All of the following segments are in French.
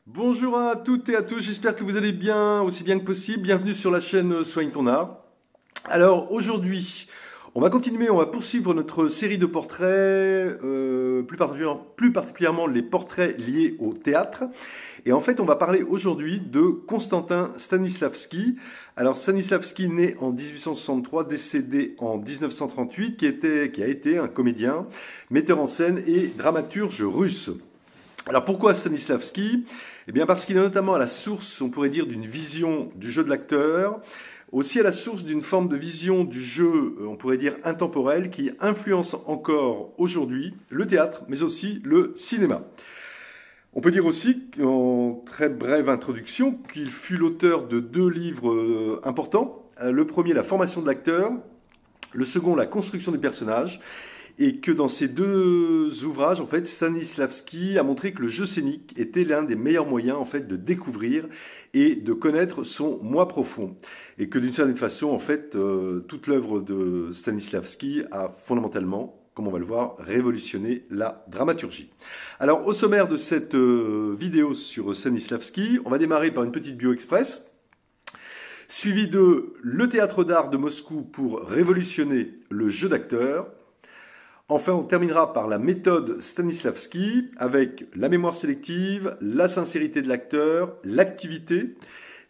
Bonjour à toutes et à tous, j'espère que vous allez bien, aussi bien que possible. Bienvenue sur la chaîne Soigne ton art. Alors aujourd'hui, on va poursuivre notre série de portraits, plus particulièrement les portraits liés au théâtre. Et en fait, on va parler aujourd'hui de Konstantin Stanislavski. Alors Stanislavski, né en 1863, décédé en 1938, qui a été un comédien, metteur en scène et dramaturge russe. Alors pourquoi Stanislavski? Eh bien parce qu'il est notamment à la source, on pourrait dire, d'une vision du jeu de l'acteur, aussi à la source d'une forme de vision du jeu, on pourrait dire, intemporel, qui influence encore aujourd'hui le théâtre, mais aussi le cinéma. On peut dire aussi, en très brève introduction, qu'il fut l'auteur de deux livres importants. Le premier, La formation de l'acteur, le second, La construction du personnage. Et que dans ces deux ouvrages, en fait, Stanislavski a montré que le jeu scénique était l'un des meilleurs moyens, en fait, de découvrir et de connaître son moi profond. Et que d'une certaine façon, en fait, toute l'œuvre de Stanislavski a fondamentalement, comme on va le voir, révolutionné la dramaturgie. Alors, au sommaire de cette vidéo sur Stanislavski, on va démarrer par une petite bio express, suivi de Le théâtre d'art de Moscou pour révolutionner le jeu d'acteur. Enfin, on terminera par la méthode Stanislavski avec la mémoire sélective, la sincérité de l'acteur, l'activité,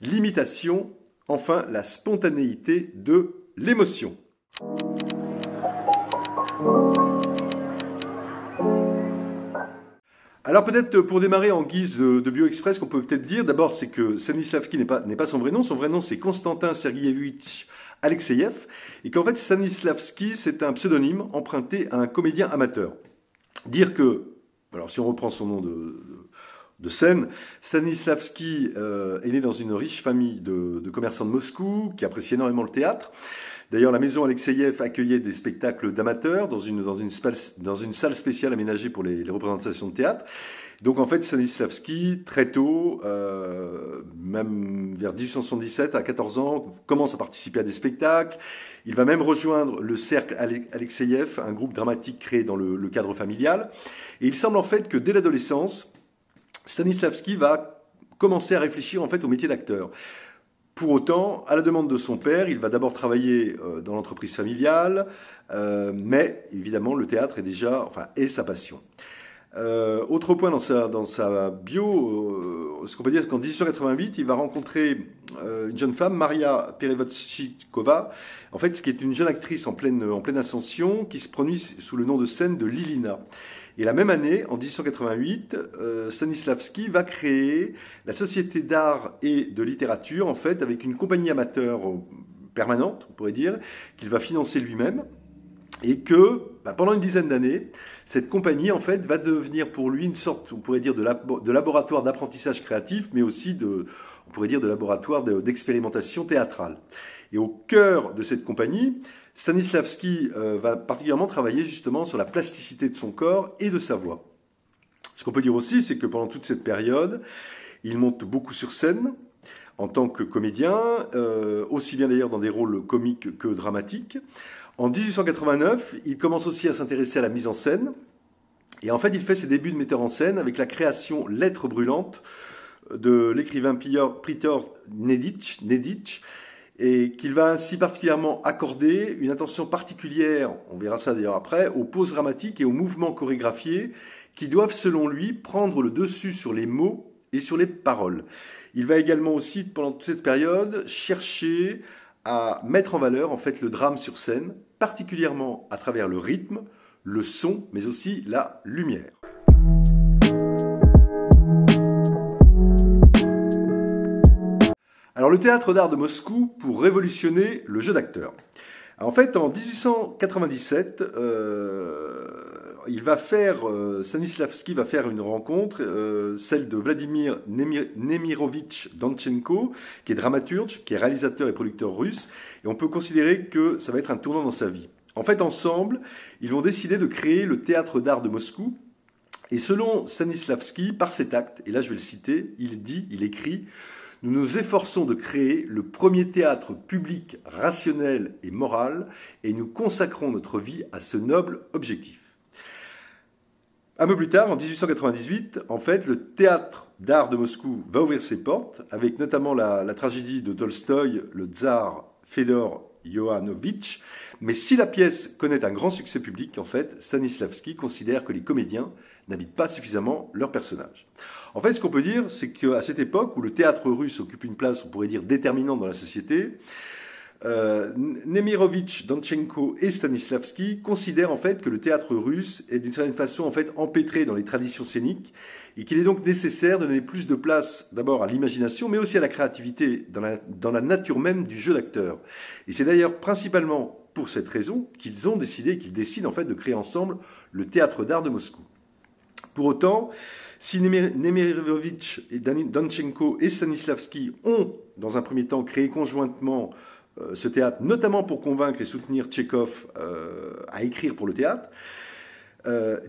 l'imitation, enfin la spontanéité de l'émotion. Alors peut-être pour démarrer en guise de bio-express, qu'on peut peut-être dire, d'abord c'est que Stanislavski n'est pas son vrai nom c'est Konstantin Sergueïevitch Alexeïev, et qu'en fait Stanislavski c'est un pseudonyme emprunté à un comédien amateur. Dire que, alors si on reprend son nom de scène, Stanislavski est né dans une riche famille de commerçants de Moscou qui appréciait énormément le théâtre. D'ailleurs, la maison Alexeïev accueillait des spectacles d'amateurs dans une salle spéciale aménagée pour les représentations de théâtre. Donc en fait, Stanislavski, très tôt, même vers 1877, à 14 ans, commence à participer à des spectacles. Il va même rejoindre le Cercle Alexeïev, un groupe dramatique créé dans le cadre familial. Et il semble en fait que dès l'adolescence, Stanislavski va commencer à réfléchir en fait au métier d'acteur. Pour autant, à la demande de son père, il va d'abord travailler dans l'entreprise familiale, mais évidemment le théâtre est sa passion. Autre point dans sa bio, ce qu'on peut dire, c'est qu'en 1888, il va rencontrer une jeune femme, Maria Perevodchikova, en fait, qui est une jeune actrice en pleine ascension, qui se prononce sous le nom de scène de Lilina. Et la même année, en 1888, Stanislavski va créer la Société d'art et de littérature, en fait, avec une compagnie amateur permanente, on pourrait dire, qu'il va financer lui-même, et que, pendant une dizaine d'années, cette compagnie, en fait, va devenir pour lui une sorte, on pourrait dire, de laboratoire d'apprentissage créatif, mais aussi on pourrait dire, de laboratoire d'expérimentation théâtrale. Et au cœur de cette compagnie, Stanislavski va particulièrement travailler justement sur la plasticité de son corps et de sa voix. Ce qu'on peut dire aussi, c'est que pendant toute cette période, il monte beaucoup sur scène en tant que comédien, aussi bien d'ailleurs dans des rôles comiques que dramatiques. En 1889, il commence aussi à s'intéresser à la mise en scène. Et en fait, il fait ses débuts de metteur en scène avec la création Lettres brûlantes de l'écrivain Pyotr Neditch, et qu'il va ainsi particulièrement accorder une attention particulière, on verra ça d'ailleurs après, aux poses dramatiques et aux mouvements chorégraphiés qui doivent, selon lui, prendre le dessus sur les mots et sur les paroles. Il va également aussi, pendant toute cette période, chercher à mettre en valeur en fait le drame sur scène, particulièrement à travers le rythme, le son, mais aussi la lumière. Alors le théâtre d'art de Moscou pour révolutionner le jeu d'acteur. En fait, en 1897, Stanislavski va faire une rencontre, celle de Vladimir Nemirovitch Danchenko, qui est dramaturge, qui est réalisateur et producteur russe, et on peut considérer que ça va être un tournant dans sa vie. En fait, ensemble, ils vont décider de créer le théâtre d'art de Moscou, et selon Stanislavski, par cet acte, et là je vais le citer, il écrit: nous nous efforçons de créer le premier théâtre public rationnel et moral, et nous consacrons notre vie à ce noble objectif. Un peu plus tard, en 1898, en fait, le théâtre d'art de Moscou va ouvrir ses portes, avec notamment la tragédie de Tolstoï, le tsar Fedor Yohanovitch. Mais si la pièce connaît un grand succès public, en fait, Stanislavski considère que les comédiens n'habitent pas suffisamment leur personnage. En fait, ce qu'on peut dire, c'est qu'à cette époque où le théâtre russe occupe une place, on pourrait dire, déterminante dans la société, Nemirovitch, Danchenko et Stanislavski considèrent en fait que le théâtre russe est d'une certaine façon en fait empêtré dans les traditions scéniques et qu'il est donc nécessaire de donner plus de place d'abord à l'imagination mais aussi à la créativité dans la nature même du jeu d'acteur. Et c'est d'ailleurs principalement pour cette raison qu'ils décident en fait de créer ensemble le théâtre d'art de Moscou. Pour autant, si Nemirovitch, Danchenko et Stanislavski ont dans un premier temps créé conjointement ce théâtre, notamment pour convaincre et soutenir Tchekhov à écrire pour le théâtre.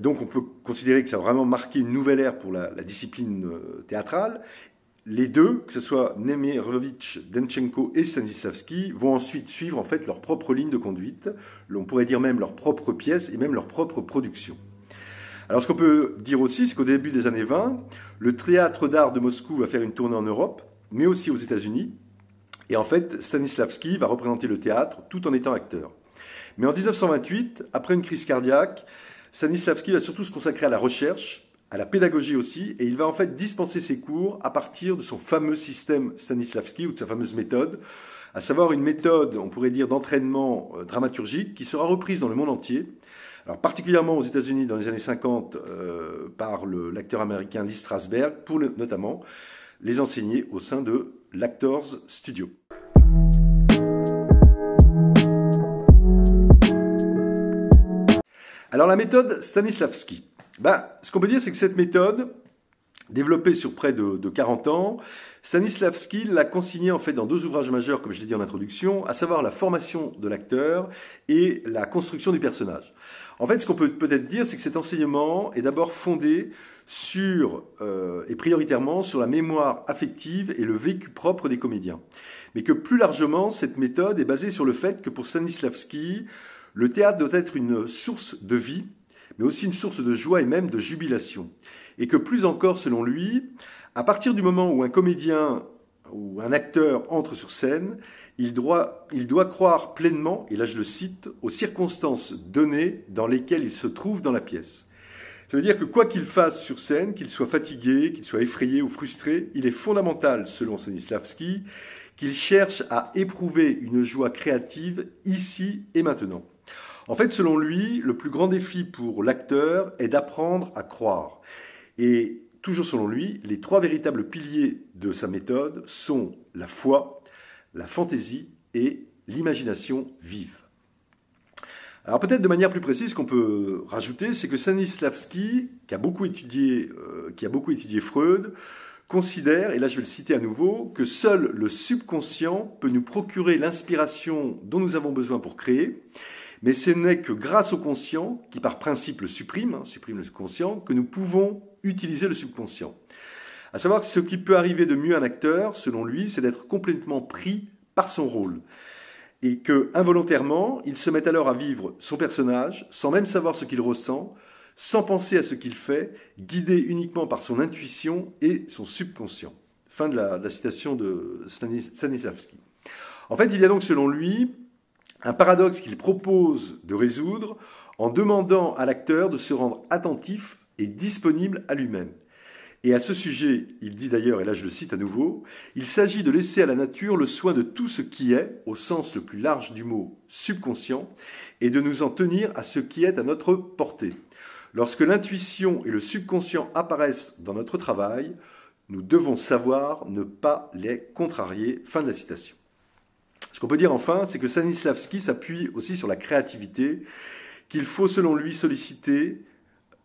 Donc on peut considérer que ça a vraiment marqué une nouvelle ère pour la discipline théâtrale. Les deux, que ce soit Nemirovitch, Danchenko et Stanislavski, vont ensuite suivre en fait leur propre ligne de conduite, on pourrait dire même leur propre pièce et même leur propre production. Alors ce qu'on peut dire aussi, c'est qu'au début des années 20, le théâtre d'art de Moscou va faire une tournée en Europe, mais aussi aux États-Unis. Et en fait, Stanislavski va représenter le théâtre tout en étant acteur. Mais en 1928, après une crise cardiaque, Stanislavski va surtout se consacrer à la recherche, à la pédagogie aussi, et il va en fait dispenser ses cours à partir de son fameux système Stanislavski ou de sa fameuse méthode, à savoir une méthode, on pourrait dire, d'entraînement dramaturgique qui sera reprise dans le monde entier. Alors particulièrement aux États-Unis dans les années 50 par l'acteur américain Lee Strasberg, pour notamment les enseigner au sein de l'Actors Studio. Alors la méthode Stanislavski. Ce qu'on peut dire, c'est que cette méthode, développée sur près de 40 ans, Stanislavski l'a consignée en fait dans deux ouvrages majeurs, comme je l'ai dit en introduction, à savoir la formation de l'acteur et la construction du personnage. En fait, ce qu'on peut peut-être dire, c'est que cet enseignement est d'abord fondé sur, et prioritairement sur la mémoire affective et le vécu propre des comédiens. Mais que plus largement, cette méthode est basée sur le fait que pour Stanislavski, le théâtre doit être une source de vie, mais aussi une source de joie et même de jubilation. Et que plus encore, selon lui, à partir du moment où un comédien ou un acteur entre sur scène, il doit croire pleinement, et là je le cite, aux circonstances données dans lesquelles il se trouve dans la pièce. Ça veut dire que quoi qu'il fasse sur scène, qu'il soit fatigué, qu'il soit effrayé ou frustré, il est fondamental, selon Stanislavski, qu'il cherche à éprouver une joie créative ici et maintenant. En fait, selon lui, le plus grand défi pour l'acteur est d'apprendre à croire. Et toujours selon lui, les trois véritables piliers de sa méthode sont la foi, la fantaisie et l'imagination vive. Alors peut-être de manière plus précise, ce qu'on peut rajouter, c'est que Stanislavski, qui a beaucoup étudié Freud, considère, et là je vais le citer à nouveau, que seul le subconscient peut nous procurer l'inspiration dont nous avons besoin pour créer, mais ce n'est que grâce au conscient, qui par principe le supprime le conscient, que nous pouvons utiliser le subconscient. À savoir que ce qui peut arriver de mieux à un acteur, selon lui, c'est d'être complètement pris par son rôle. Et que, involontairement, il se met alors à vivre son personnage, sans même savoir ce qu'il ressent, sans penser à ce qu'il fait, guidé uniquement par son intuition et son subconscient. Fin de la citation de Stanislavski. En fait, il y a donc, selon lui, un paradoxe qu'il propose de résoudre en demandant à l'acteur de se rendre attentif et disponible à lui-même. Et à ce sujet, il dit d'ailleurs, et là je le cite à nouveau, « Il s'agit de laisser à la nature le soin de tout ce qui est, au sens le plus large du mot subconscient, et de nous en tenir à ce qui est à notre portée. Lorsque l'intuition et le subconscient apparaissent dans notre travail, nous devons savoir ne pas les contrarier. » Fin de la citation. Ce qu'on peut dire enfin, c'est que Stanislavski s'appuie aussi sur la créativité, qu'il faut selon lui solliciter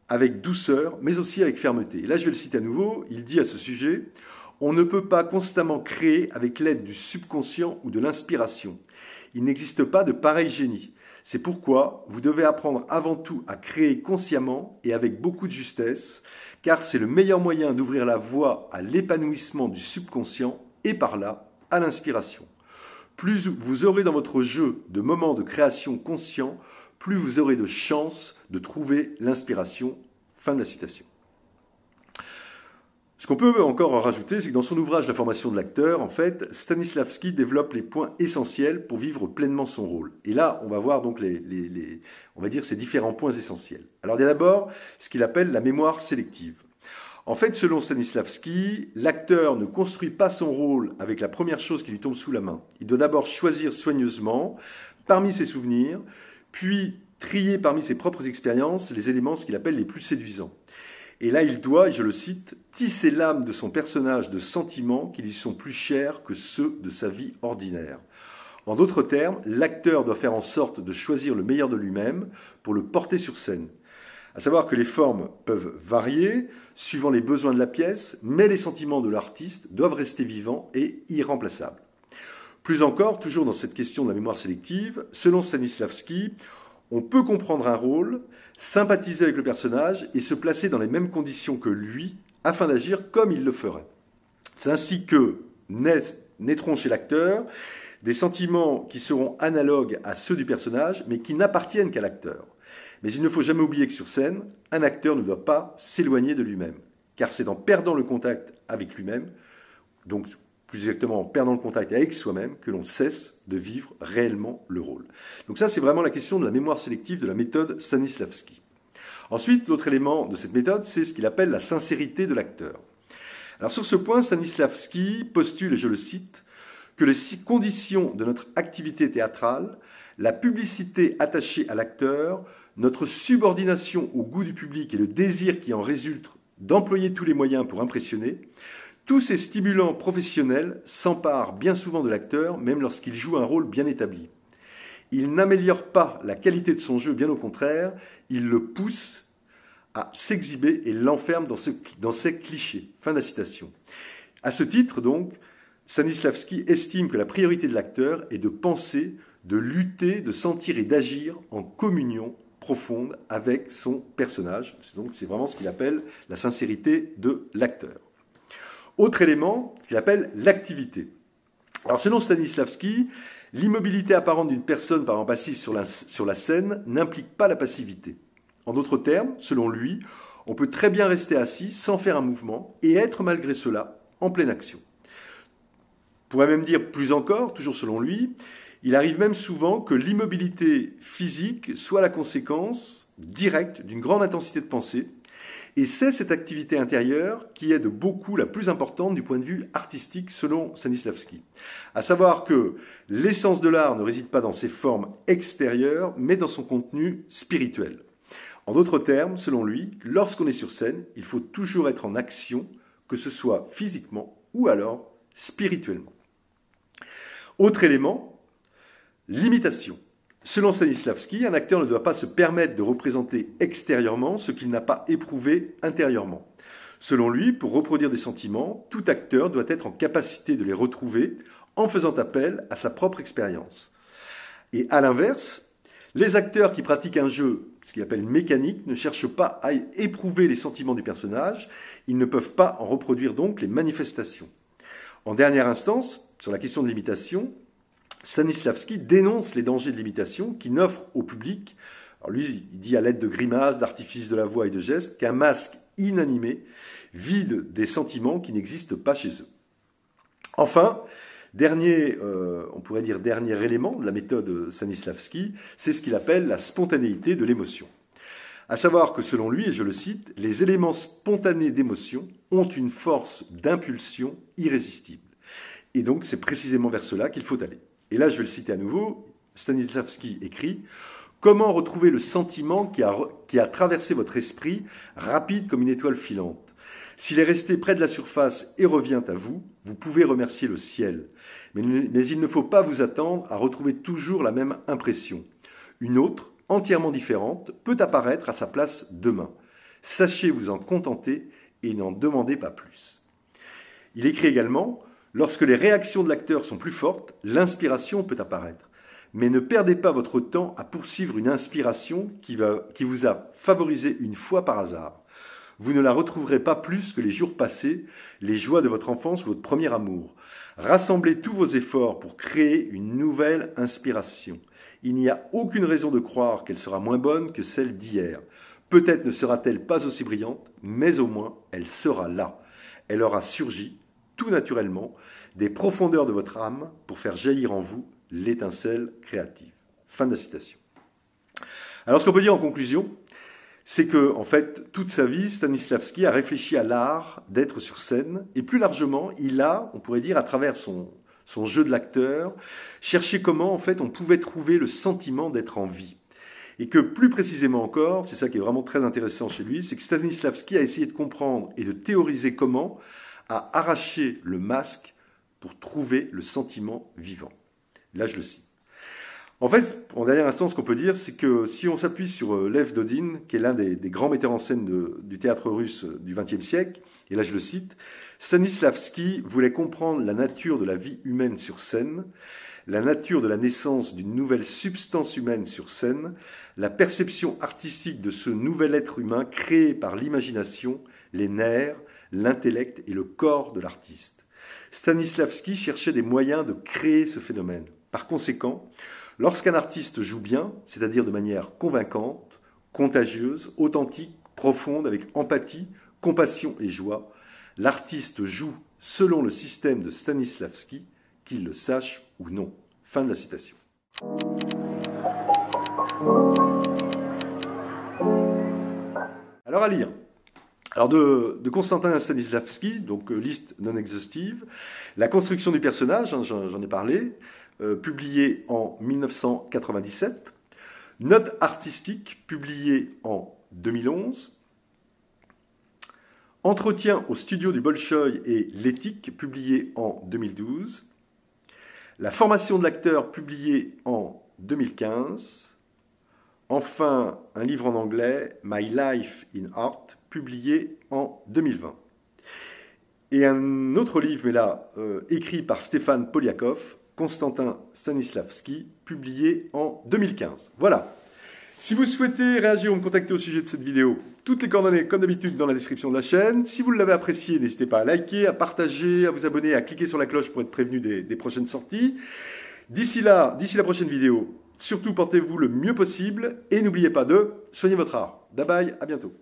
avec douceur, mais aussi avec fermeté. Et là, je vais le citer à nouveau, il dit à ce sujet « On ne peut pas constamment créer avec l'aide du subconscient ou de l'inspiration. Il n'existe pas de pareil génie. C'est pourquoi vous devez apprendre avant tout à créer consciemment et avec beaucoup de justesse, car c'est le meilleur moyen d'ouvrir la voie à l'épanouissement du subconscient et par là à l'inspiration. Plus vous aurez dans votre jeu de moments de création conscients, plus vous aurez de chances de trouver l'inspiration. » Fin de la citation. Ce qu'on peut encore rajouter, c'est que dans son ouvrage La formation de l'acteur, en fait, Stanislavski développe les points essentiels pour vivre pleinement son rôle. Et là, on va voir donc on va dire ces différents points essentiels. Alors, il y a d'abord ce qu'il appelle la mémoire sélective. En fait, selon Stanislavski, l'acteur ne construit pas son rôle avec la première chose qui lui tombe sous la main. Il doit d'abord choisir soigneusement, parmi ses souvenirs, puis trier parmi ses propres expériences les éléments ce qu'il appelle les plus séduisants. Et là, il doit, et je le cite, tisser l'âme de son personnage de sentiments qui lui sont plus chers que ceux de sa vie ordinaire. En d'autres termes, l'acteur doit faire en sorte de choisir le meilleur de lui-même pour le porter sur scène. À savoir que les formes peuvent varier suivant les besoins de la pièce, mais les sentiments de l'artiste doivent rester vivants et irremplaçables. Plus encore, toujours dans cette question de la mémoire sélective, selon Stanislavski, on peut comprendre un rôle, sympathiser avec le personnage et se placer dans les mêmes conditions que lui afin d'agir comme il le ferait. C'est ainsi que naîtront chez l'acteur des sentiments qui seront analogues à ceux du personnage mais qui n'appartiennent qu'à l'acteur. Mais il ne faut jamais oublier que sur scène, un acteur ne doit pas s'éloigner de lui-même, car c'est en perdant le contact avec lui-même, donc plus exactement en perdant le contact avec soi-même, que l'on cesse de vivre réellement le rôle. Donc ça, c'est vraiment la question de la mémoire sélective de la méthode Stanislavski. Ensuite, l'autre élément de cette méthode, c'est ce qu'il appelle la sincérité de l'acteur. Alors sur ce point, Stanislavski postule, et je le cite, que les conditions de notre activité théâtrale, la publicité attachée à l'acteur, notre subordination au goût du public et le désir qui en résulte d'employer tous les moyens pour impressionner, tous ces stimulants professionnels s'emparent bien souvent de l'acteur, même lorsqu'il joue un rôle bien établi. Il n'améliore pas la qualité de son jeu, bien au contraire, il le pousse à s'exhiber et l'enferme dans ses clichés. Fin de la citation. À ce titre, donc, Stanislavski estime que la priorité de l'acteur est de penser, de lutter, de sentir et d'agir en communion profonde avec son personnage. Donc, c'est vraiment ce qu'il appelle la sincérité de l'acteur. Autre élément, ce qu'il appelle l'activité. Alors, selon Stanislavski, l'immobilité apparente d'une personne, par exemple assise sur la scène, n'implique pas la passivité. En d'autres termes, selon lui, on peut très bien rester assis sans faire un mouvement et être malgré cela en pleine action. On pourrait même dire plus encore, toujours selon lui, il arrive même souvent que l'immobilité physique soit la conséquence directe d'une grande intensité de pensée. Et c'est cette activité intérieure qui est de beaucoup la plus importante du point de vue artistique selon Stanislavski. À savoir que l'essence de l'art ne réside pas dans ses formes extérieures, mais dans son contenu spirituel. En d'autres termes, selon lui, lorsqu'on est sur scène, il faut toujours être en action, que ce soit physiquement ou alors spirituellement. Autre élément, l'imitation. Selon Stanislavski, un acteur ne doit pas se permettre de représenter extérieurement ce qu'il n'a pas éprouvé intérieurement. Selon lui, pour reproduire des sentiments, tout acteur doit être en capacité de les retrouver en faisant appel à sa propre expérience. Et à l'inverse, les acteurs qui pratiquent un jeu, ce qu'il appelle mécanique, ne cherchent pas à éprouver les sentiments du personnage, ils ne peuvent pas en reproduire donc les manifestations. En dernière instance, sur la question de l'imitation, Stanislavski dénonce les dangers de l'imitation qui n'offre au public, alors lui il dit à l'aide de grimaces, d'artifices de la voix et de gestes, qu'un masque inanimé, vide des sentiments qui n'existent pas chez eux. Enfin, on pourrait dire dernier élément de la méthode Stanislavski, c'est ce qu'il appelle la spontanéité de l'émotion. À savoir que selon lui, et je le cite, les éléments spontanés d'émotion ont une force d'impulsion irrésistible. Et donc c'est précisément vers cela qu'il faut aller. Et là, je vais le citer à nouveau, Stanislavski écrit « Comment retrouver le sentiment qui a traversé votre esprit, rapide comme une étoile filante ? S'il est resté près de la surface et revient à vous, vous pouvez remercier le ciel. Mais il ne faut pas vous attendre à retrouver toujours la même impression. Une autre, entièrement différente, peut apparaître à sa place demain. Sachez vous en contenter et n'en demandez pas plus. » Il écrit également « Lorsque les réactions de l'acteur sont plus fortes, l'inspiration peut apparaître. Mais ne perdez pas votre temps à poursuivre une inspiration qui vous a favorisé une fois par hasard. Vous ne la retrouverez pas plus que les jours passés, les joies de votre enfance ou votre premier amour. Rassemblez tous vos efforts pour créer une nouvelle inspiration. Il n'y a aucune raison de croire qu'elle sera moins bonne que celle d'hier. Peut-être ne sera-t-elle pas aussi brillante, mais au moins elle sera là. Elle aura surgi, tout naturellement, des profondeurs de votre âme pour faire jaillir en vous l'étincelle créative. Fin de la citation. Alors ce qu'on peut dire en conclusion, c'est que, en fait, toute sa vie, Stanislavski a réfléchi à l'art d'être sur scène, et plus largement, il a, on pourrait dire, à travers son jeu de l'acteur, cherché comment, en fait, on pouvait trouver le sentiment d'être en vie. Et que plus précisément encore, c'est ça qui est vraiment très intéressant chez lui, c'est que Stanislavski a essayé de comprendre et de théoriser comment à arracher le masque pour trouver le sentiment vivant. Là, je le cite. En fait, en dernière instance, ce qu'on peut dire, c'est que si on s'appuie sur Lev Dodin, qui est l'un des grands metteurs en scène du théâtre russe du XXe siècle, et là je le cite, Stanislavski voulait comprendre la nature de la vie humaine sur scène, la nature de la naissance d'une nouvelle substance humaine sur scène, la perception artistique de ce nouvel être humain créé par l'imagination, les nerfs, l'intellect et le corps de l'artiste. Stanislavski cherchait des moyens de créer ce phénomène. Par conséquent, lorsqu'un artiste joue bien, c'est-à-dire de manière convaincante, contagieuse, authentique, profonde, avec empathie, compassion et joie, l'artiste joue selon le système de Stanislavski, qu'il le sache ou non. Fin de la citation. Alors à lire. Alors de Constantin Stanislavski, donc liste non exhaustive, La construction du personnage, hein, j'en ai parlé, publié en 1997, Notes artistiques, publié en 2011, Entretien au studio du Bolchoï et l'éthique, publié en 2012, La formation de l'acteur, publié en 2015, enfin un livre en anglais, My Life in Art, publié en 2020. Et un autre livre, mais là, écrit par Stéphane Poliakov, Constantin Stanislavski, publié en 2015. Voilà. Si vous souhaitez réagir ou me contacter au sujet de cette vidéo, toutes les coordonnées, comme d'habitude, dans la description de la chaîne. Si vous l'avez apprécié, n'hésitez pas à liker, à partager, à vous abonner, à cliquer sur la cloche pour être prévenu des prochaines sorties. D'ici la prochaine vidéo, surtout portez-vous le mieux possible et n'oubliez pas de soigner votre art. Bye bye, à bientôt.